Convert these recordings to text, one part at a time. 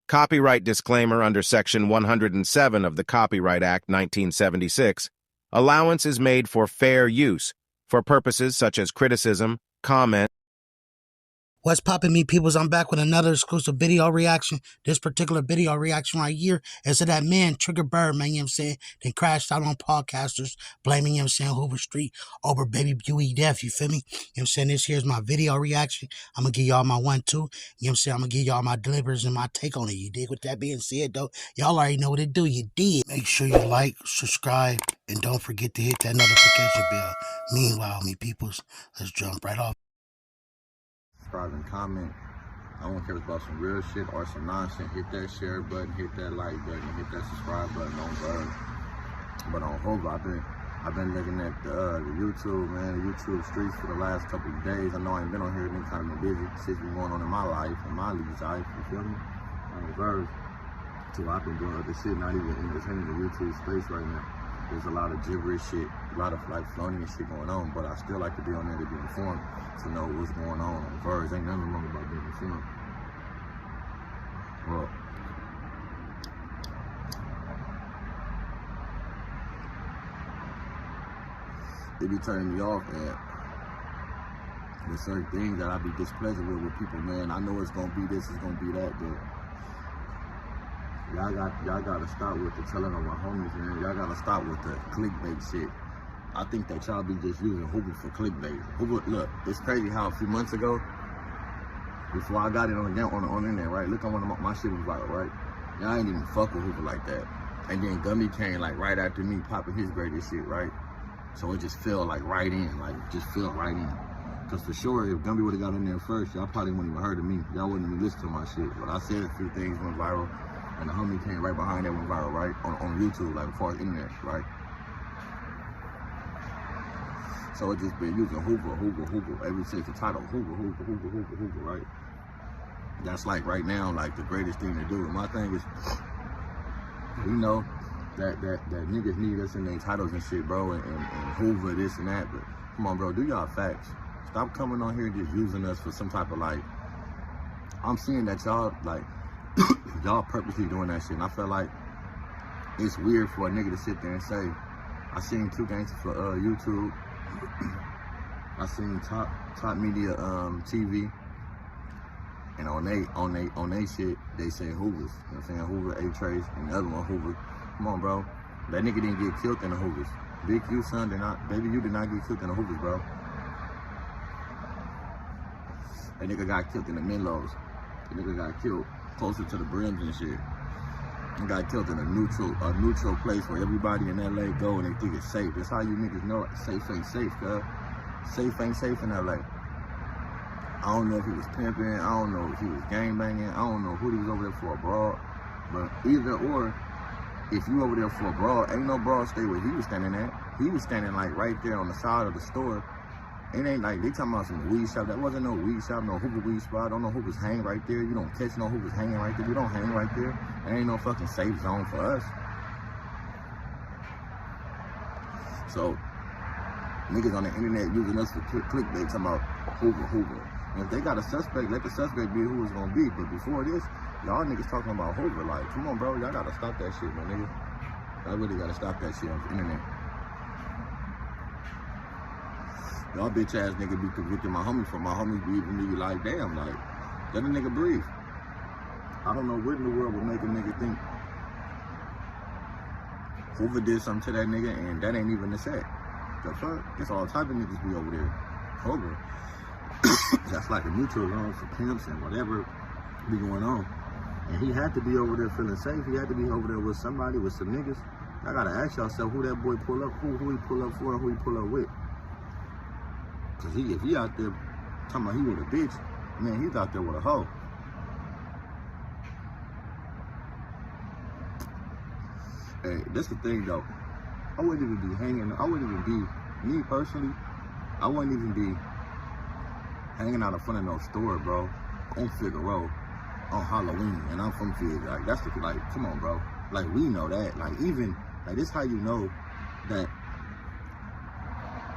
Copyright disclaimer under Section 107 of the Copyright Act 1976. Allowance is made for fair use, for purposes such as criticism, comment. What's poppin', me peoples? I'm back with another exclusive video reaction. This particular video reaction right here is to that man, Triggerbird, man, you know what I'm saying? They crashed out on podcasters, blaming, you know what I'm saying, Hoover Street over baby Uiie death, you feel me? You know what I'm saying? This here's my video reaction. I'm gonna give y'all my 1-2. You know what I'm saying? I'm gonna give y'all my delivers and my take on it, you dig? With that being said, though, y'all already know what it do, you did. Make sure you like, subscribe, and don't forget to hit that notification bell. Meanwhile, me peoples, let's jump right off. Subscribe and comment. I don't care if it's about some real shit or some nonsense. Hit that share button, hit that like button, hit that subscribe button on Bird. But on Hoovers, I've been looking at the YouTube, man, the YouTube streets for the last couple of days. I know I ain't been on here, been kind of been busy. Shit's been going on in my life, in my league's life, you feel me? On Bird. So I've been doing other shit, not even entertaining the YouTube space right now. There's a lot of gibberish shit, a lot of like floating and shit going on, but I still like to be on there to be informed, to know what's going on Birds. Ain't nothing wrong about being informed. Well, it be turning me off, man. There's certain things that I be displeased with people, man. I know it's gonna be this, it's gonna be that, but y'all gotta stop with the telling on my homies, man. Y'all gotta stop with the clickbait shit. I think that y'all be just using Hoovers for clickbait. Hoover, look, it's crazy how a few months ago, before I got it on the internet, right? Look, my shit was viral, right? Y'all ain't even fuck with Hoover like that. And then Gumby came like right after me popping his greatest shit, right? So it just fell like right in, like just fell right in. Cause for sure, if Gumby would've got in there first, y'all probably wouldn't even heard of me. Y'all wouldn't even listen to my shit. But I said a few things went viral. And the homie came right behind that went viral, right? On YouTube, like as far as internet, right? So it just been using Hoover, ever since the title, Hoover, right? That's like right now, like the greatest thing to do. And my thing is, we know that niggas need us in their titles and shit, bro, and Hoover, this and that, but come on, bro, do y'all facts. Stop coming on here and just using us for some type of like, I'm seeing that y'all, like, y'all purposely doing that shit, and I feel like it's weird for a nigga to sit there and say, I seen 2 gangsters for YouTube, I seen top media TV, and on they shit they say Hoovers. You know what I'm saying? Hoover, A-Trace, and the other one Hoover. Come on, bro. That nigga didn't get killed in the Hoovers. Big U son did not, baby, you did not get killed in the Hoovers, bro. That nigga got killed in the Menlos. That nigga got killed closer to the brims and shit. He got killed in a neutral place where everybody in LA go and they think it's safe. That's how you niggas know safe ain't safe, cuz. Safe ain't safe in LA. I don't know if he was pimping, I don't know if he was gangbanging, I don't know who he was over there for a broad. But either or, if you over there for a broad, ain't no broad stay where he was standing at. He was standing like right there on the side of the store. It ain't like they talking about some weed shop. That wasn't no weed shop, no Hoover weed spot. Don't know Hoovers hang right there. You don't catch no Hoovers hanging right there. We don't hang right there. There ain't no fucking safe zone for us. So niggas on the internet using us for clickbait talking about Hoover. And if they got a suspect, let the suspect be who it's gonna be. But before this, y'all niggas talking about Hoover. Like, come on, bro, y'all gotta stop that shit, my nigga. Y'all really gotta stop that shit on the internet. Y'all bitch ass nigga be convicting my homie for my homies be like, damn, like, let a nigga breathe. I don't know what in the world would make a nigga think Hoover did something to that nigga and that ain't even the set. The fuck? It's all type of niggas be over there. Hoover. That's like a neutral zone for pimps and whatever be going on. And he had to be over there feeling safe. He had to be over there with somebody, with some niggas. I gotta ask yourself who that boy pull up, who he pull up for and who he pull up with. Cause if he out there talking about he with a bitch, man, he's out there with a hoe. Hey, that's the thing though. I wouldn't even be hanging, I wouldn't even be, me personally, I wouldn't even be hanging out in front of no store, bro, on Figueroa, on Halloween, and I'm from Fig. Like, that's the, like, come on, bro. Like, we know that. Like, even, like, this how you know that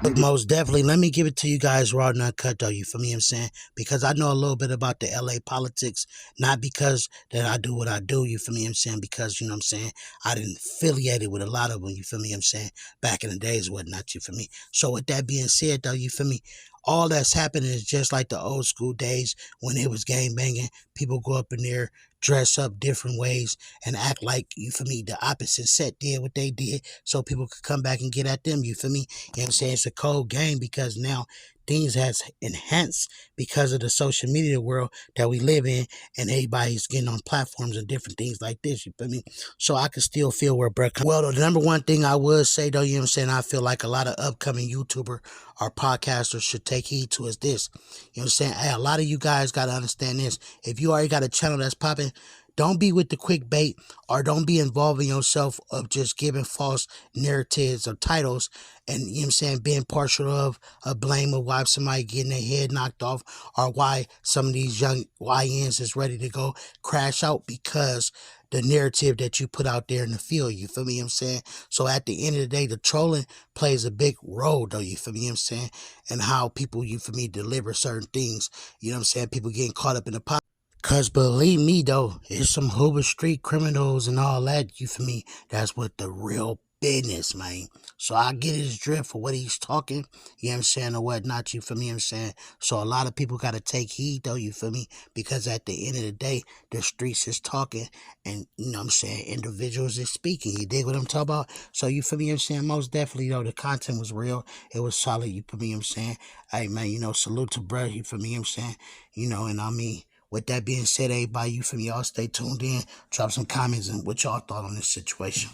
Look, most definitely, let me give it to you guys raw and uncut, though, you feel me what I'm saying? Because I know a little bit about the LA politics, not because that I do what I do, you feel me what I'm saying? Because, you know what I'm saying, I didn't affiliated with a lot of them, you feel me what I'm saying? Back in the days, whatnot, you feel me? So with that being said, though, you feel me? All that's happening is just like the old school days when it was gang banging. People go up in there, dress up different ways, and act like, you feel me, the opposite set did what they did so people could come back and get at them, you feel me? You know what I'm saying? It's a cold game because now things has enhanced because of the social media world that we live in, and everybody's getting on platforms and different things like this, you feel me? So I can still feel where Brett comes. Well, the number one thing I would say, though, you know what I'm saying, I feel like a lot of upcoming YouTuber or podcasters should take heed to is this. You know what I'm saying? Hey, a lot of you guys got to understand this. If you already got a channel that's popping, don't be with the quick bait, or don't be involving yourself of just giving false narratives or titles and, you know what I'm saying, being partial of a blame of why somebody getting their head knocked off, or why some of these young YNs is ready to go crash out because the narrative that you put out there in the field, you feel me what I'm saying? So at the end of the day, the trolling plays a big role, though, you feel me what I'm saying? And how people, you feel me, deliver certain things, you know what I'm saying? People getting caught up in the pot. Cause believe me though, it's some Hoover Street criminals and all that, you feel me? That's what the real business, man. So I get his drift for what he's talking, you know what I'm saying, or whatnot, you feel me what I'm saying? So a lot of people gotta take heed though, you feel me? Because at the end of the day, the streets is talking and, you know what I'm saying, individuals is speaking. You dig what I'm talking about? So you feel me what I'm saying? Most definitely though, the content was real. It was solid, you feel me what I'm saying? Hey man, you know, salute to bruh, you feel me what I'm saying? You know, and I mean, with that being said, everybody, you from y'all stay tuned in. Drop some comments and what y'all thought on this situation.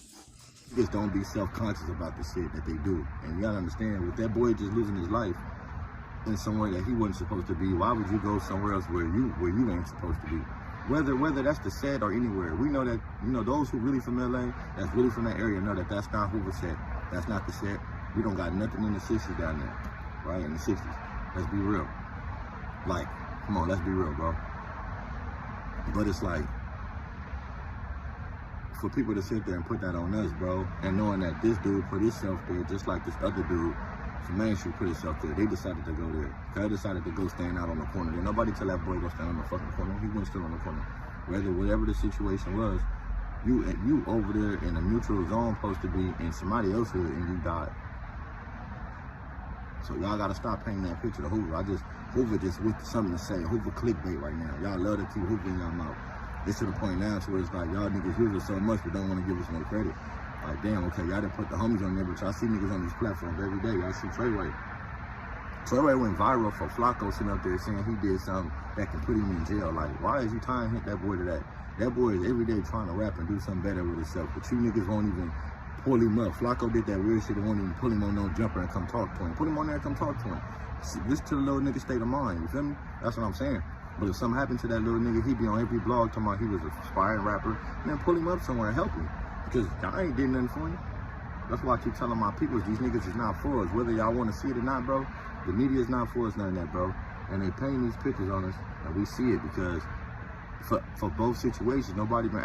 Just don't be self-conscious about the shit that they do. And you gotta understand, with that boy just losing his life in somewhere that he wasn't supposed to be, why would you go somewhere else where you ain't supposed to be? Whether that's the set or anywhere, we know that, you know, those who really from LA, that's really from that area, know that that's not Hoover set. That's not the set. We don't got nothing in the 60s down there, right? In the 60s. Let's be real. Like, come on, let's be real, bro. But it's like, for people to sit there and put that on us, bro, and knowing that this dude put himself there just like this other dude, Main Street, put himself there. They decided to go there. They decided to go stand out on the corner. Did nobody tell that boy go stand on the fucking corner? He went still on the corner. Whatever the situation was, you over there in a neutral zone supposed to be in somebody else's hood and you died. So y'all gotta stop painting that picture of Hoover. Hoover just with something to say. Hoover clickbait right now. Y'all love to keep Hoover in y'all mouth. It's to the point now to where it's like y'all niggas use it so much but don't want to give us no credit. Like damn, okay, y'all done put the homies on there, but y'all see niggas on these platforms every day. Y'all see Treyway. Treyway went viral for Flacco sitting up there saying he did something that can put him in jail. Like, why is you tying that boy to that? That boy is every day trying to rap and do something better with himself, but you niggas won't even pull him up. Flacco did that weird shit and won't even pull him on no jumper and come talk to him. Put him on there and come talk to him. This to the little nigga state of mind, you feel me? That's what I'm saying. But if something happened to that little nigga, he'd be on every blog talking about he was an aspiring rapper. Man, pull him up somewhere and help him. Because y'all ain't did nothing for him. That's why I keep telling my people, these niggas is not for us. Whether y'all want to see it or not, bro, the media is not for us, none of that, bro. And they paint these pictures on us, and we see it because for both situations, nobody been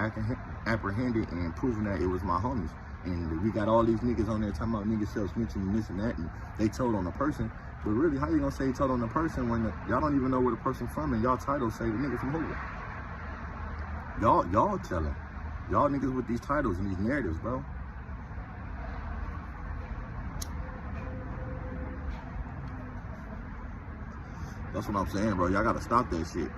apprehended and proving that it was my homies. And we got all these niggas on there talking about niggas self-snitching and this and that, and they told on a person. But really, how you gonna say he told on a person when y'all don't even know where the person from and y'all titles say the nigga from Hoover? Y'all telling. Y'all niggas with these titles and these narratives, bro. That's what I'm saying, bro. Y'all gotta stop that shit.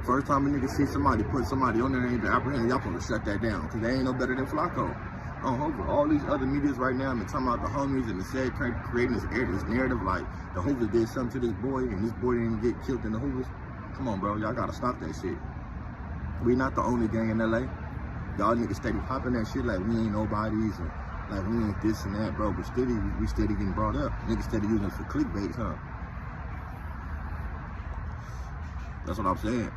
First time a nigga see somebody put somebody on there and ain't been apprehended, y'all supposed to shut that down, because they ain't no better than Flacco. On Hoover, all these other medias right now, been talking about the homies and the said creating this narrative like the Hoovers did something to this boy and this boy didn't get killed in the Hoovers. Come on, bro. Y'all gotta stop that shit. We not the only gang in LA. Y'all niggas steady popping that shit like we ain't nobodies and like we ain't this and that, bro. But we steady getting brought up. Niggas steady using us for clickbait, huh? That's what I'm saying.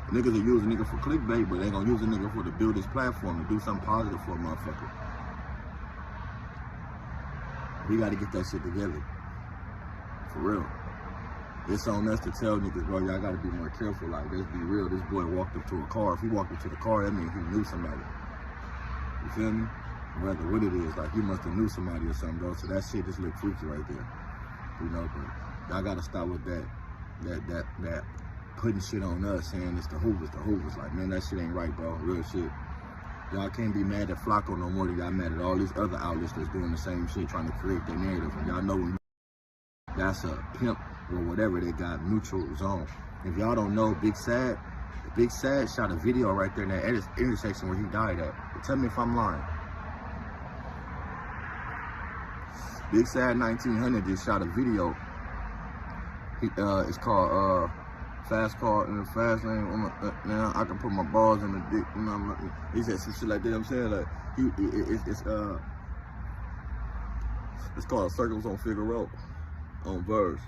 Niggas will use a nigga for clickbait, but they gonna use a nigga for to build his platform to do something positive for a motherfucker. We gotta get that shit together. For real. It's on us to tell niggas, bro, y'all gotta be more careful. Like, let's be real. This boy walked up to a car. If he walked up to the car, that means he knew somebody. You feel me? whether what it is, like you must have knew somebody or something, though. So that shit just look freaky right there, you know. But y'all gotta stop with that putting shit on us, saying it's the Hoovers. Like, man, that shit ain't right, bro. Real shit. Y'all can't be mad at Flacco no more than y'all mad at all these other outlets that's doing the same shit, trying to create their narrative. And y'all know when that's a pimp or whatever, they got neutral zone. If y'all don't know, Big Sad shot a video right there in that intersection where he died at. Tell me if I'm lying. Big Sad 1900 just shot a video. It's called Fast Car in the Fast Lane. Now I can put my balls in the dick. You know, he said some shit like that. I'm saying, like, it's called Circles on Figueroa on Verse.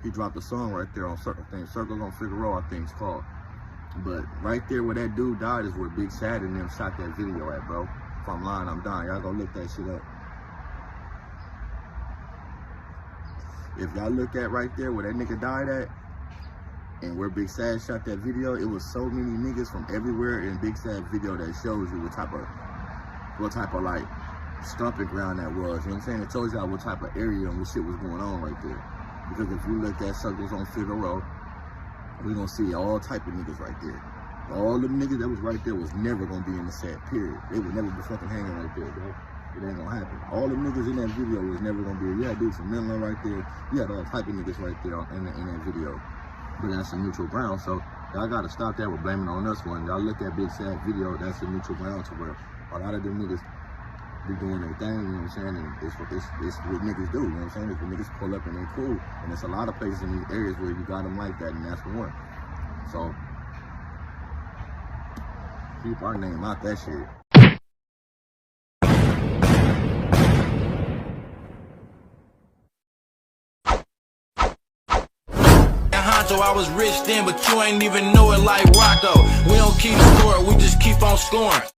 He dropped a song right there on Circles on Figueroa, I think it's called. But right there where that dude died is where Big Sad and them shot that video at, bro. If I'm lying, I'm dying. Y'all go look that shit up. If y'all look at right there where that nigga died at, and where Big Sad shot that video, it was so many niggas from everywhere in Big Sad video that shows you what type of like stomping ground that was. You know what I'm saying? It tells y'all what type of area and what shit was going on right there. Because if you look at Circles on Figueroa, we're gonna see all type of niggas right there. All the niggas that was right there was never gonna be in the set, period. They would never be fucking hanging right there, bro. It ain't gonna happen. All the niggas in that video was never gonna be. You had dudes from Midland right there. You had all type of niggas right there in that video. But that's a neutral ground, so y'all gotta stop that with blaming on us. When y'all look at Big Sad video, that's a neutral ground to where a lot of them niggas be doing their thing, you know what I'm saying? And it's what niggas do, you know what I'm saying? It's when niggas pull up and they cool. And there's a lot of places in these areas where you got them like that, and that's the one. So keep our name out that shit. So I was rich then, but you ain't even know it like Rocco. We don't keep score, we just keep on scoring.